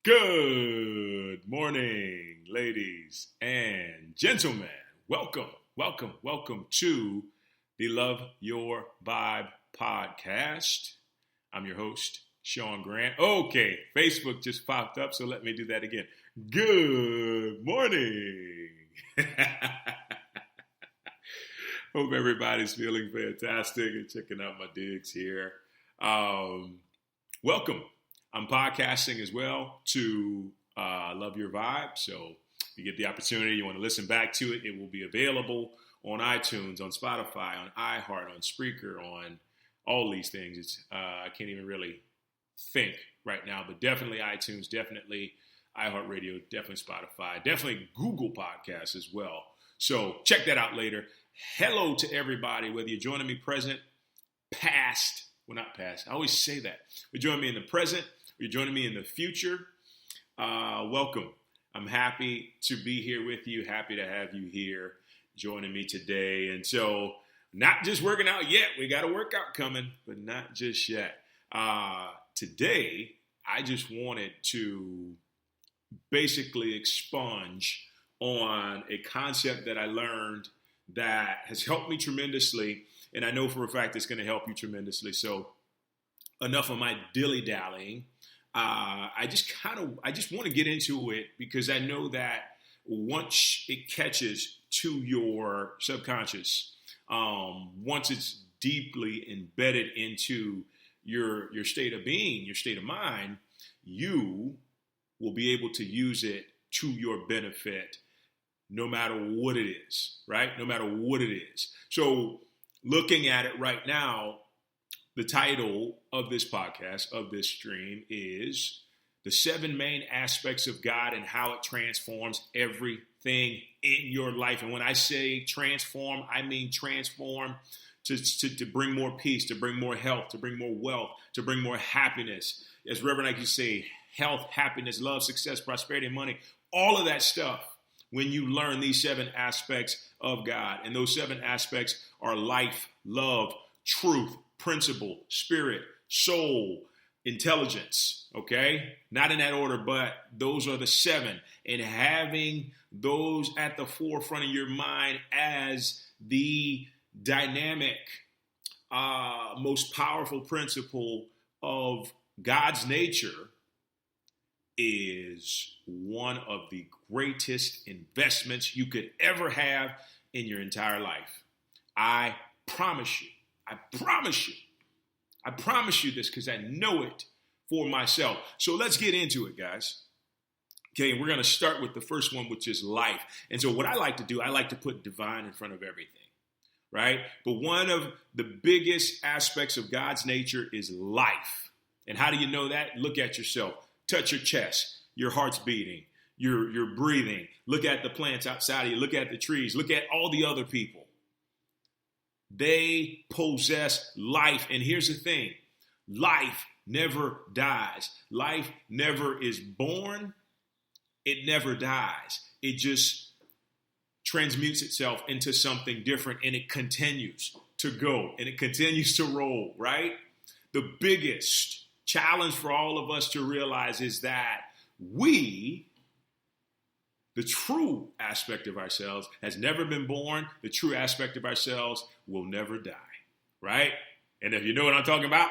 Good morning, ladies and gentlemen. Welcome to the Love Your Vibe podcast. I'm your host, Sean Grant. Okay, Facebook just popped up, so let me do that again. Good morning. Hope everybody's feeling fantastic and checking out my digs here. Welcome. I'm podcasting as well to Love Your Vibe. So if you get the opportunity, you want to listen back to it, it will be available on iTunes, on Spotify, on iHeart, on Spreaker, on all these things. I can't even really think right now, but definitely iTunes, definitely iHeartRadio, definitely Spotify, definitely Google Podcasts as well. So check that out later. Hello to everybody, whether you're joining me present, past, well, not past, I always say that. But join me in the present, or you're joining me in the future. Welcome. I'm happy to be here with you, happy to have you here joining me today. And so, not just working out yet, we got a workout coming, but not just yet. Today, I just wanted to basically expunge on a concept that I learned that has helped me tremendously, and I know for a fact it's going to help you tremendously. So enough of my dilly-dallying. I just want to get into it because I know that once it catches to your subconscious, once it's deeply embedded into your state of being, your state of mind, you will be able to use it to your benefit no matter what it is, right? No matter what it is. So looking at it right now, the title of this podcast, of this stream, is The 7 Main Aspects of God and How It Transforms Everything in Your Life. And when I say transform, I mean transform to bring more peace, to bring more health, to bring more wealth, to bring more happiness. As Reverend Ike say, health, happiness, love, success, prosperity, and money. All of that stuff when you learn these 7 aspects of God. And those 7 aspects are life, love, truth, principle, spirit, soul, intelligence, okay? Not in that order, but those are the 7. And having those at the forefront of your mind as the dynamic, most powerful principle of God's nature is one of the greatest investments you could ever have in your entire life. I promise you this because I know it for myself. So let's get into it, guys. Okay, and we're going to start with the first one, which is life. And so what I like to do, I like to put divine in front of everything, right? But one of the biggest aspects of God's nature is life. And how do you know that? Look at yourself. Touch your chest. Your heart's beating. You're breathing. Look at the plants outside of you. Look at the trees. Look at all the other people. They possess life. And here's the thing. Life never dies. Life never is born. It never dies. It just transmutes itself into something different, and it continues to go, and it continues to roll, right? The biggest challenge for all of us to realize is that we, the true aspect of ourselves, has never been born. The true aspect of ourselves will never die, right? And if you know what I'm talking about,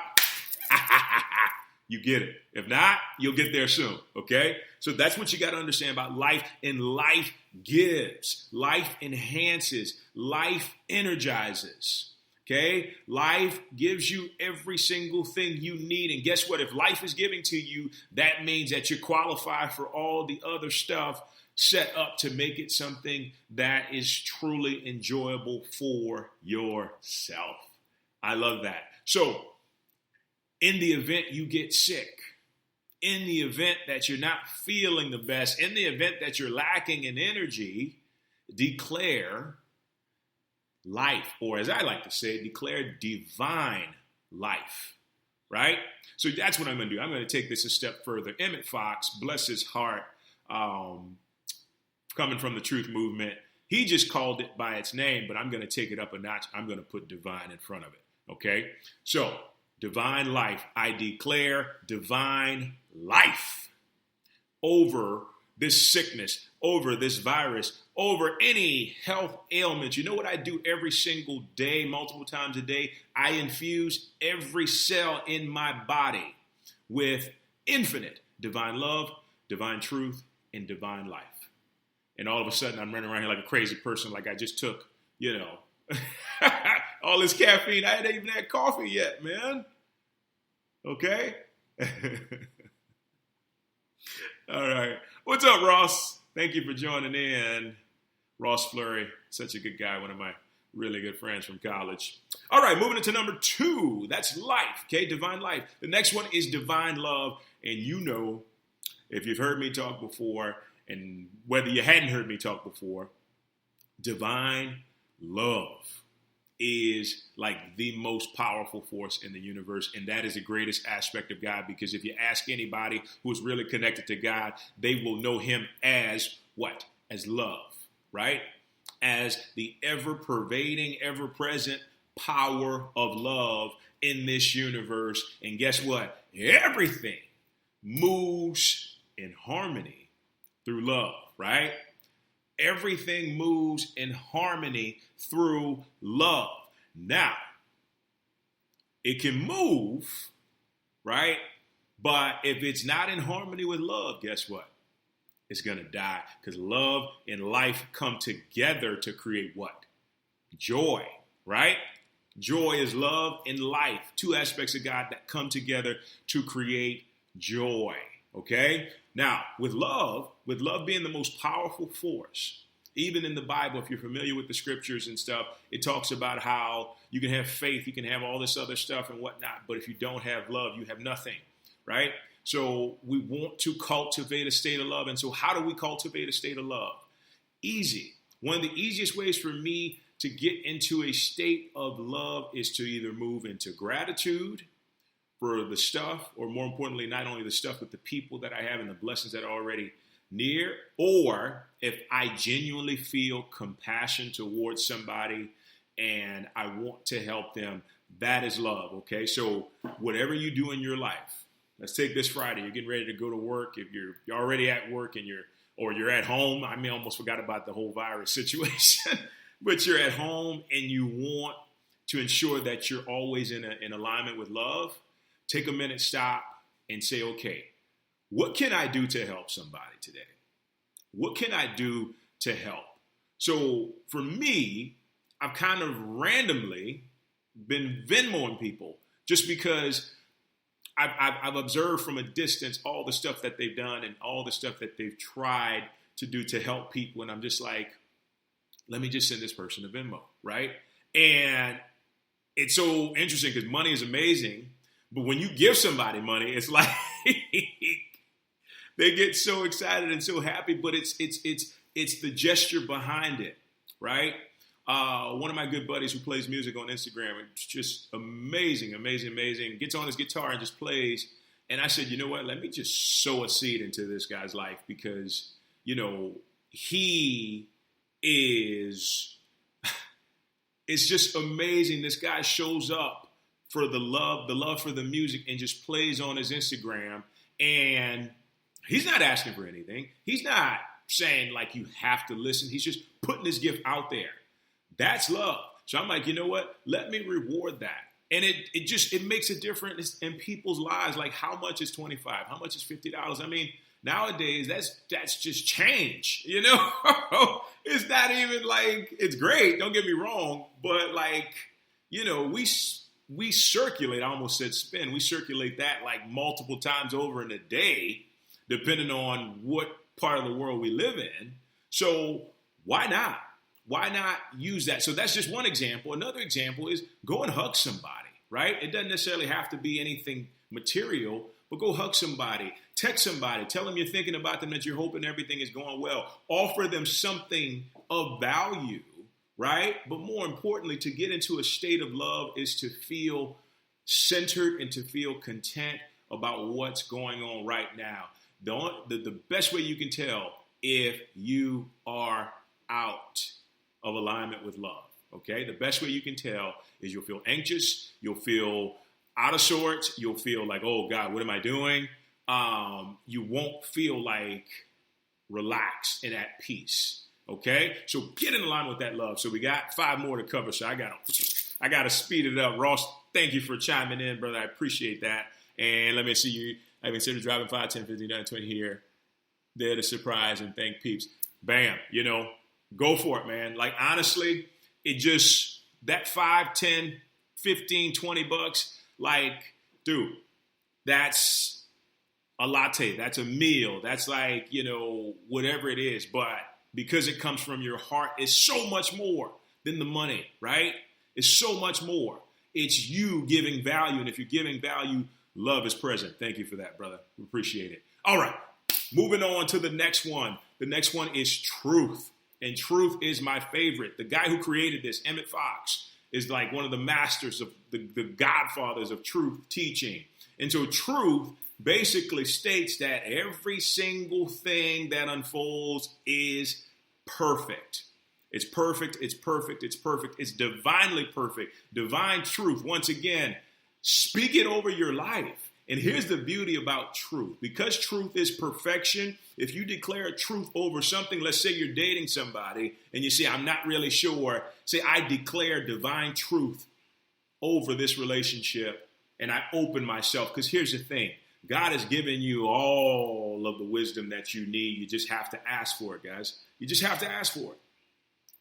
you get it. If not, you'll get there soon, okay? So that's what you got to understand about life. And life gives, life enhances, life energizes, okay? Life gives you every single thing you need. And guess what? If life is giving to you, that means that you qualify for all the other stuff set up to make it something that is truly enjoyable for yourself. I love that. So, in the event you get sick, in the event that you're not feeling the best, in the event that you're lacking in energy, declare life, or as I like to say, declare divine life, right? So that's what I'm going to do. I'm going to take this a step further. Emmett Fox, bless his heart, coming from the Truth Movement, he just called it by its name, but I'm going to take it up a notch. I'm going to put divine in front of it, okay? So, divine life. I declare divine life. over this sickness, over this virus, over any health ailment. You know what I do every single day, multiple times a day? I infuse every cell in my body with infinite divine love, divine truth, and divine life. And all of a sudden, I'm running around here like a crazy person, like I just took, all this caffeine. I hadn't even had coffee yet, man. Okay? All right. What's up, Ross? Thank you for joining in. Ross Fleury, such a good guy, one of my really good friends from college. All right, moving into number 2. That's life, okay? Divine life. The next one is divine love. And if you've heard me talk before, and whether you hadn't heard me talk before, divine love is like the most powerful force in the universe. And that is the greatest aspect of God, because if you ask anybody who's really connected to God, they will know him as what? As love, right? As the ever-pervading, ever-present power of love in this universe. And guess what? Everything moves in harmony through love, right? Everything moves in harmony through love. Now, it can move, right? But if it's not in harmony with love, guess what? It's going to die, because love and life come together to create what? Joy, right? Joy is love and life, 2 aspects of God that come together to create joy, okay? Now, with love being the most powerful force, even in the Bible, if you're familiar with the scriptures and stuff, it talks about how you can have faith, you can have all this other stuff and whatnot, but if you don't have love, you have nothing, right? So we want to cultivate a state of love. And so how do we cultivate a state of love? Easy. One of the easiest ways for me to get into a state of love is to either move into gratitude for the stuff, or more importantly, not only the stuff, but the people that I have and the blessings that are already near. Or if I genuinely feel compassion towards somebody and I want to help them, that is love, okay? So whatever you do in your life, let's take this Friday. You're getting ready to go to work. If you're already at work and you're at home. I mean, I almost forgot about the whole virus situation. But you're at home and you want to ensure that you're always in alignment with love. Take a minute, stop, and say, okay, what can I do to help somebody today? What can I do to help? So for me, I've kind of randomly been Venmoing people just because I've observed from a distance all the stuff that they've done and all the stuff that they've tried to do to help people. And I'm just like, let me just send this person a Venmo, right? And it's so interesting because money is amazing. But when you give somebody money, it's like they get so excited and so happy, but it's the gesture behind it, right? One of my good buddies who plays music on Instagram, it's just amazing, gets on his guitar and just plays. And I said, you know what? Let me just sow a seed into this guy's life because, he is, it's just amazing. This guy shows up for the love for the music, and just plays on his Instagram. And he's not asking for anything. He's not saying like you have to listen. He's just putting his gift out there. That's love. So I'm like, you know what? Let me reward that. And it makes a difference in people's lives. Like, how much is $25? How much is $50? I mean, nowadays that's just change, It's not even like, it's great, don't get me wrong, but like, we circulate, I almost said spin, we circulate that like multiple times over in a day, depending on what part of the world we live in. So why not? Why not use that? So that's just one example. Another example is go and hug somebody, right? It doesn't necessarily have to be anything material, but go hug somebody, text somebody, tell them you're thinking about them, that you're hoping everything is going well. Offer them something of value, right? But more importantly, to get into a state of love is to feel centered and to feel content about what's going on right now. The best way you can tell if you are out of alignment with love, okay? The best way you can tell is you'll feel anxious, you'll feel out of sorts, you'll feel like, oh God, what am I doing? you won't feel like relaxed and at peace. Okay, so get in line with that love. So we got 5 more to cover. So I got to speed it up. Ross, thank you for chiming in, brother. I appreciate that. And let me see you. I've been sitting driving 5, 10, 15, 20 here. There to surprise and thank peeps. Bam, go for it, man. Like, honestly, it just, that 5, 10, 15, 20 bucks, like, dude, that's a latte. That's a meal. That's like, whatever it is. But because it comes from your heart, it's so much more than the money, right? It's so much more. It's you giving value. And if you're giving value, love is present. Thank you for that, brother. We appreciate it. All right. Moving on to the next one. The next one is truth. And truth is my favorite. The guy who created this, Emmett Fox, is like one of the masters of the godfathers of truth teaching. And so truth basically states that every single thing that unfolds is perfect. It's perfect. It's perfect. It's perfect. It's divinely perfect. Divine truth. Once again, speak it over your life. And here's the beauty about truth. Because truth is perfection, if you declare truth over something, let's say you're dating somebody and you say, I'm not really sure. Say, I declare divine truth over this relationship and I open myself. Because here's the thing. God has given you all of the wisdom that you need. You just have to ask for it, guys. You just have to ask for it.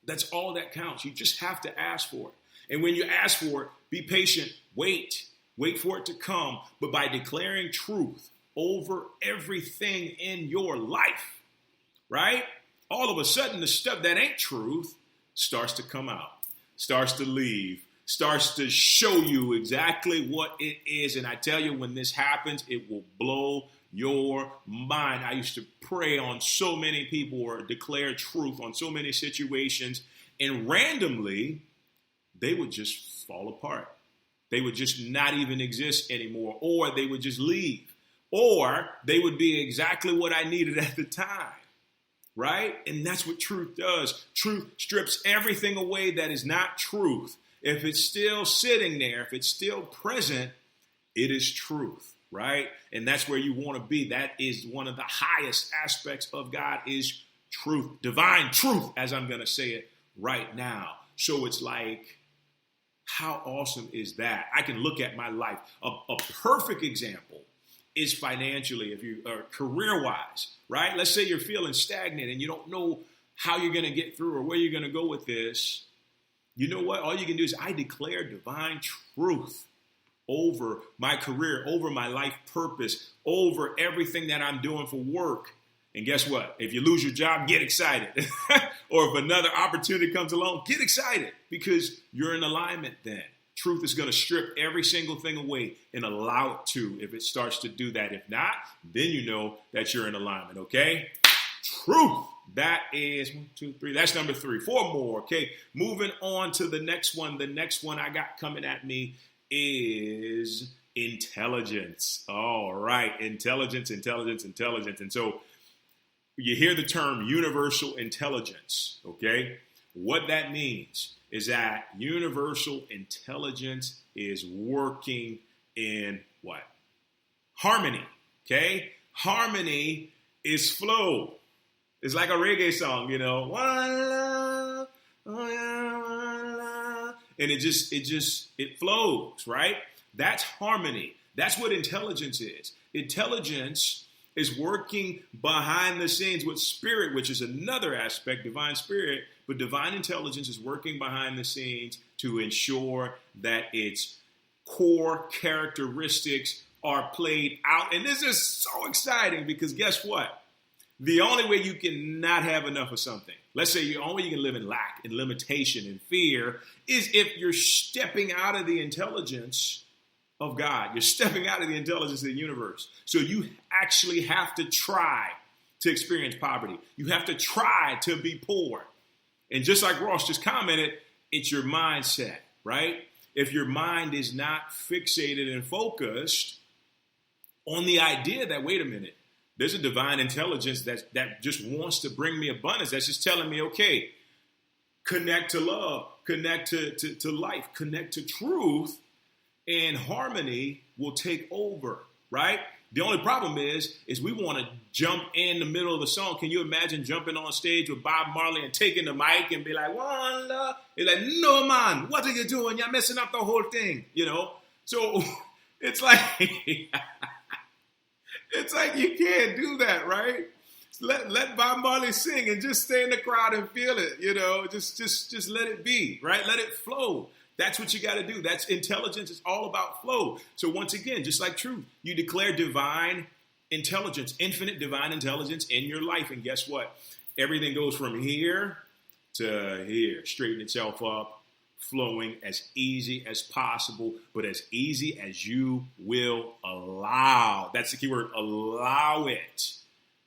That's all that counts. You just have to ask for it. And when you ask for it, be patient. Wait for it to come. But by declaring truth over everything in your life, right? All of a sudden, the stuff that ain't truth starts to come out, starts to leave, starts to show you exactly what it is. And I tell you, when this happens, it will blow your mind. I used to pray on so many people or declare truth on so many situations, and randomly, they would just fall apart. They would just not even exist anymore, or they would just leave, or they would be exactly what I needed at the time, right? And that's what truth does. Truth strips everything away that is not truth. If it's still sitting there, if it's still present, it is truth, right? And that's where you want to be. That is one of the highest aspects of God is truth, divine truth, as I'm going to say it right now. So it's like, how awesome is that? I can look at my life. A perfect example is financially, if you are career-wise, right? Let's say you're feeling stagnant and you don't know how you're going to get through or where you're going to go with this. You know what? All you can do is I declare divine truth over my career, over my life purpose, over everything that I'm doing for work. And guess what? If you lose your job, get excited. Or if another opportunity comes along, get excited because you're in alignment then. Truth is going to strip every single thing away and allow it to if it starts to do that. If not, then you know that you're in alignment, okay? Truth. That is 1, 2, 3. That's number 3. 4 more, okay? Moving on to the next one. The next one I got coming at me is intelligence. All right, intelligence. And so you hear the term universal intelligence, okay? What that means is that universal intelligence is working in what? Harmony, okay? Harmony is flow. It's like a reggae song, One love, oh yeah, one love. And it flows, right? That's harmony. That's what intelligence is. Intelligence is working behind the scenes with spirit, which is another aspect, divine spirit, but divine intelligence is working behind the scenes to ensure that its core characteristics are played out. And this is so exciting because guess what? The only way you can not have enough of something, let's say the only way you can live in lack and limitation and fear is if you're stepping out of the intelligence of God. You're stepping out of the intelligence of the universe. So you actually have to try to experience poverty. You have to try to be poor. And just like Ross just commented, it's your mindset, right? If your mind is not fixated and focused on the idea that, wait a minute, there's a divine intelligence that just wants to bring me abundance. That's just telling me, okay, connect to love, connect to life, connect to truth, and harmony will take over, right? The only problem is we want to jump in the middle of the song. Can you imagine jumping on stage with Bob Marley and taking the mic and be like, "One love"? He's like, "No, man, what are you doing? You're messing up the whole thing." So it's like it's like you can't do that, right? Let Bob Marley sing and just stay in the crowd and feel it. Just let it be, right? Let it flow. That's what you got to do. That's intelligence. It's all about flow. So once again, just like truth, you declare divine intelligence, infinite divine intelligence in your life. And guess what? Everything goes from here to here, straighten itself up, flowing as easy as possible, but as easy as you will allow. That's the key word, allow it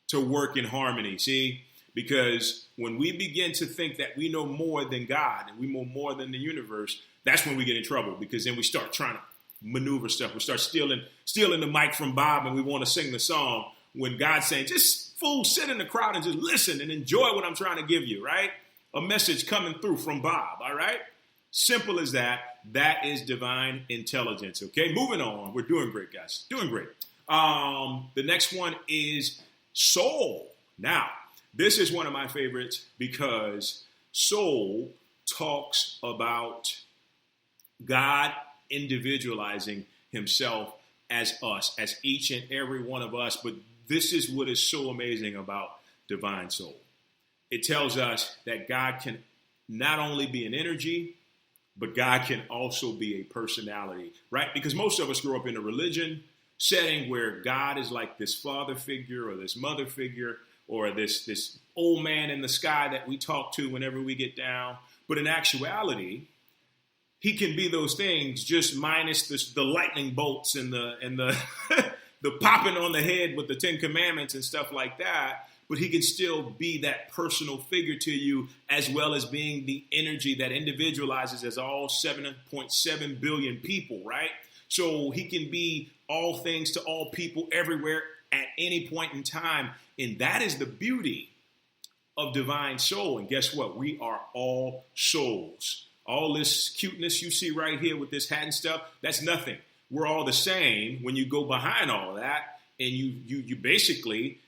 to work in harmony. See? Because when we begin to think that we know more than God and we know more than the universe, that's when we get in trouble, because then we start trying to maneuver stuff. We start stealing the mic from Bob and we want to sing the song when God's saying, just sit in the crowd and just listen and enjoy what I'm trying to give you, right? A message coming through from Bob, all right? Simple as that. That is divine intelligence, okay? Moving on. We're doing great, guys. Doing great. The next one is soul. Now, this is one of my favorites because soul talks about God individualizing himself as us, as each and every one of us. But this is what is so amazing about divine soul. It tells us that God can not only be an energy, but God can also be a personality, right? Because most of us grow up in a religion setting where God is like this father figure or this mother figure or this old man in the sky that we talk to whenever we get down. But in actuality, he can be those things, just minus the lightning bolts and the the popping on the head with the Ten Commandments and stuff like that. But he can still be that personal figure to you, as well as being the energy that individualizes as all 7.7 billion people, right? So he can be all things to all people everywhere at any point in time. And that is the beauty of divine soul. And guess what? We are all souls. All this cuteness you see right here with this hat and stuff, that's nothing. We're all the same when you go behind all that and you basically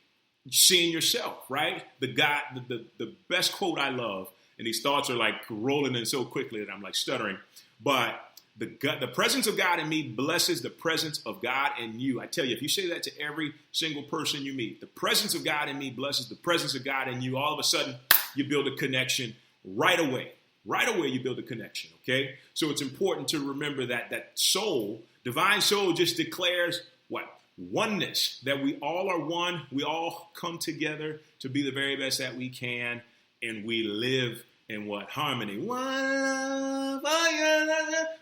seeing yourself, right? The best quote I love, and these thoughts are like rolling in so quickly that I'm like stuttering, but the presence of God in me blesses the presence of God in you. I tell you, if you say that to every single person you meet, the presence of God in me blesses the presence of God in you, all of a sudden you build a connection right away. Right away, you build a connection, okay? So it's important to remember that soul, divine soul, just declares what? Oneness, that we all are one. We all come together to be the very best that we can, and we live in what? Harmony. One love,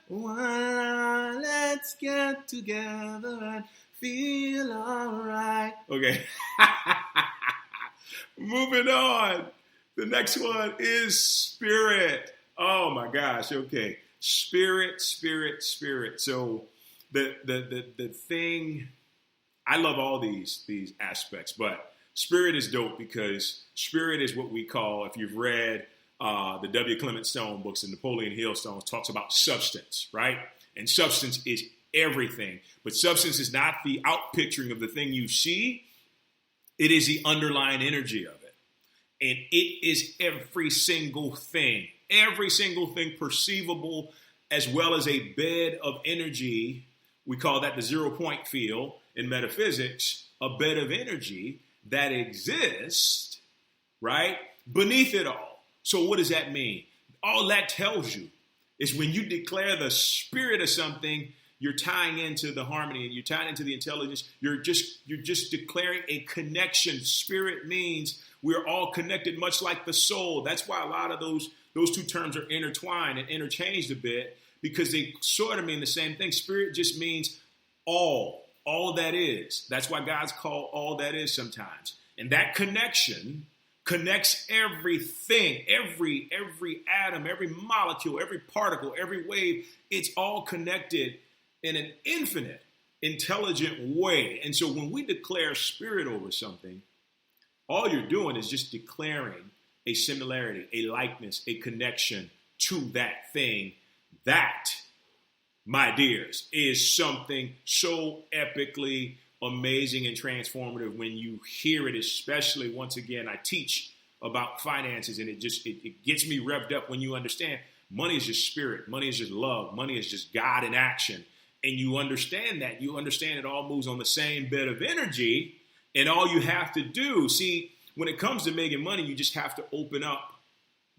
one, let's get together and feel all right. Okay. Moving on. The next one is spirit. Oh my gosh. Okay. Spirit. So the thing, I love all these aspects, but spirit is dope because spirit is what we call, if you've read the W. Clement Stone books and Napoleon Hill Stones, talks about substance, right? And substance is everything. But substance is not the outpicturing of the thing you see. It is the underlying energy of it. And it is every single thing perceivable, as well as a bed of energy. We call that the 0 point field in metaphysics, a bed of energy that exists, right, beneath it all. So what does that mean? All that tells you is when you declare the spirit of something, you're tying into the harmony and you're tying into the intelligence. You're just declaring a connection. Spirit means we're all connected, much like the soul. That's why a lot of those two terms are intertwined and interchanged a bit, because they sort of mean the same thing. Spirit just means all that is. That's why God's called all that is sometimes. And that connection connects everything, every atom, every molecule, every particle, every wave. It's all connected in an infinite, intelligent way. And so when we declare spirit over something, all you're doing is just declaring a similarity, a likeness, a connection to that thing. That, my dears, is something so epically amazing and transformative when you hear it, especially once again, I teach about finances, and it gets me revved up when you understand money is just spirit, money is just love, money is just God in action. And you understand that. You understand it all moves on the same bed of energy, and all you have to do, see, when it comes to making money, you just have to open up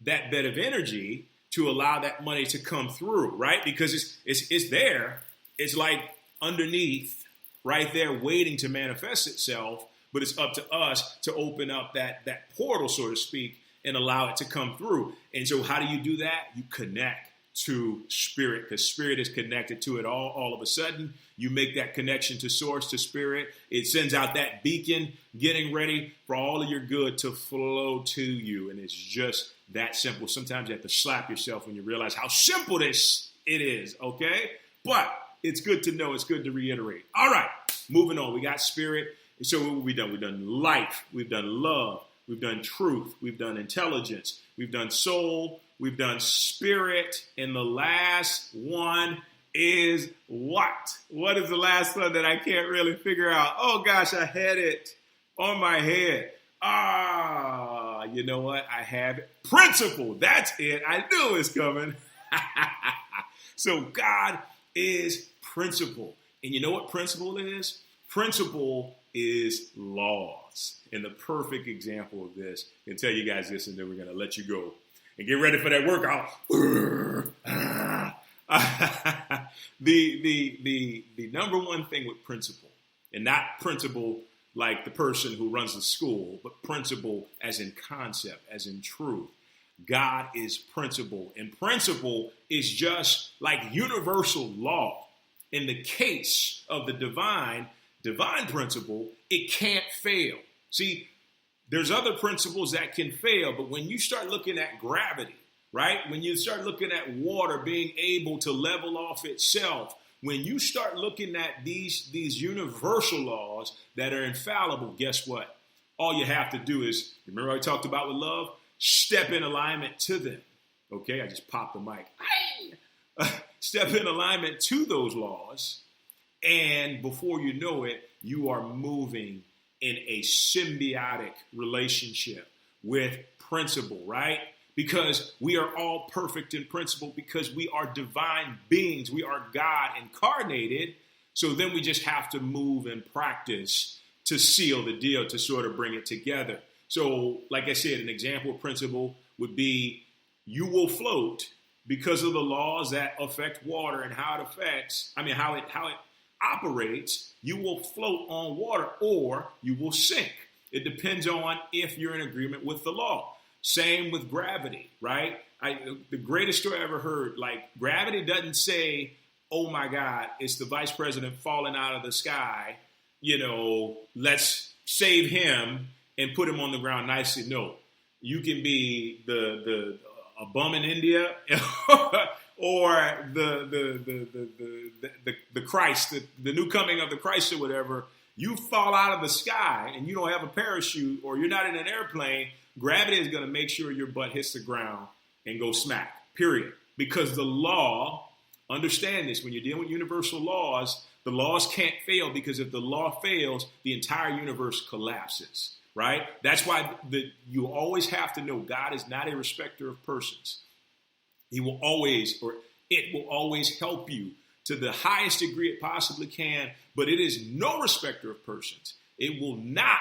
that bed of energy to allow that money to come through, right? Because it's there. It's like underneath, right there, waiting to manifest itself. But it's up to us to open up that portal, so to speak, and allow it to come through. And so how do you do that? You connect to spirit, because spirit is connected to it all of a sudden. You make that connection to source, to spirit. It sends out that beacon, getting ready for all of your good to flow to you. And it's just that simple. Sometimes you have to slap yourself when you realize how simple this it is, okay? But it's good to know. It's good to reiterate. All right, moving on. We got spirit. So what have we done? We've done life. We've done love. We've done truth. We've done intelligence. We've done soul. We've done spirit. And the last one is what? What is the last one that I can't really figure out? Oh, gosh, I had it on my head. You know what? I have it. Principle. That's it. I knew it was coming. So God is principle. And you know what principle is? Principle is laws. And the perfect example of this, I can tell you guys this, and then we're going to let you go and get ready for that workout. The number one thing with principle, and not principle like the person who runs the school, but principle as in concept, as in truth. God is principle, and principle is just like universal law. In the case of the divine principle, it can't fail. See, there's other principles that can fail, but when you start looking at gravity, right? When you start looking at water being able to level off itself, when you start looking at these universal laws that are infallible, guess what? All you have to do is, remember I talked about with love? Step in alignment to them. Okay, I just popped the mic. Step in alignment to those laws, and before you know it, you are moving in a symbiotic relationship with principle, right? Because we are all perfect in principle, because we are divine beings. We are God incarnated. So then we just have to move and practice to seal the deal, to sort of bring it together. So like I said, an example of principle would be you will float because of the laws that affect water and how it operates. You will float on water or you will sink. It depends on if you're in agreement with the law. Same with gravity, right? The greatest story I ever heard, like gravity doesn't say, oh my God, it's the vice president falling out of the sky. Let's save him and put him on the ground nicely. No, you can be a bum in India or the Christ, the new coming of the Christ or whatever. You fall out of the sky and you don't have a parachute or you're not in an airplane, gravity is going to make sure your butt hits the ground and go smack, period. Because the law, understand this, when you're dealing with universal laws, the laws can't fail, because if the law fails, the entire universe collapses, right? That's why you always have to know God is not a respecter of persons. It will always help you to the highest degree it possibly can, but it is no respecter of persons. It will not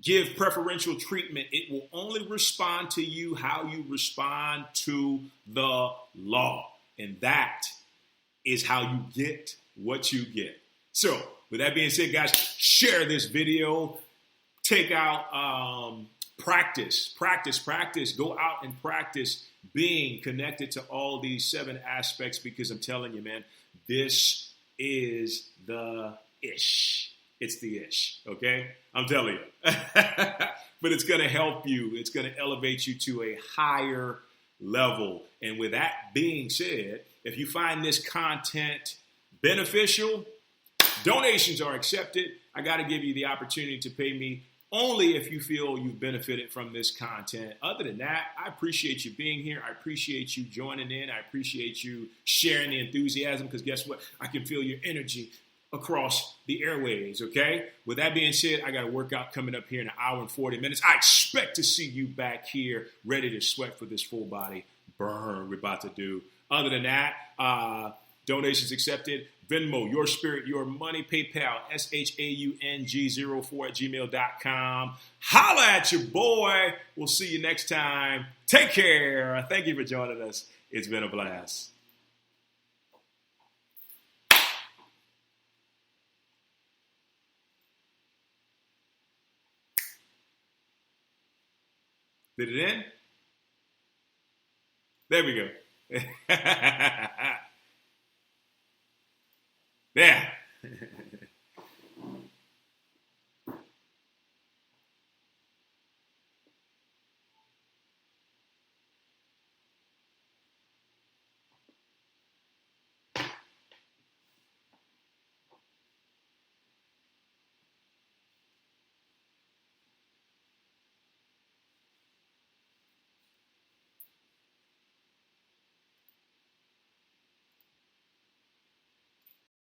give preferential treatment. It will only respond to you how you respond to the law. And that is how you get what you get. So with that being said, guys, share this video. Take out practice. Go out and practice being connected to all these 7 aspects, because I'm telling you, man, this is the ish. It's the ish, okay? I'm telling you. But it's going to help you. It's going to elevate you to a higher level. And with that being said, if you find this content beneficial, donations are accepted. I got to give you the opportunity to pay me only if you feel you've benefited from this content. Other than that, I appreciate you being here. I appreciate you joining in. I appreciate you sharing the enthusiasm, because guess what? I can feel your energy across the airways, okay? With that being said, I got a workout coming up here in an hour and 40 minutes. I expect to see you back here ready to sweat for this full body burn we're about to do. Other than that, donations accepted. Venmo, Your Spirit, Your Money. PayPal, SHAUNG04@gmail.com. Holla at your boy. We'll see you next time. Take care. Thank you for joining us. It's been a blast. Did it end? There we go.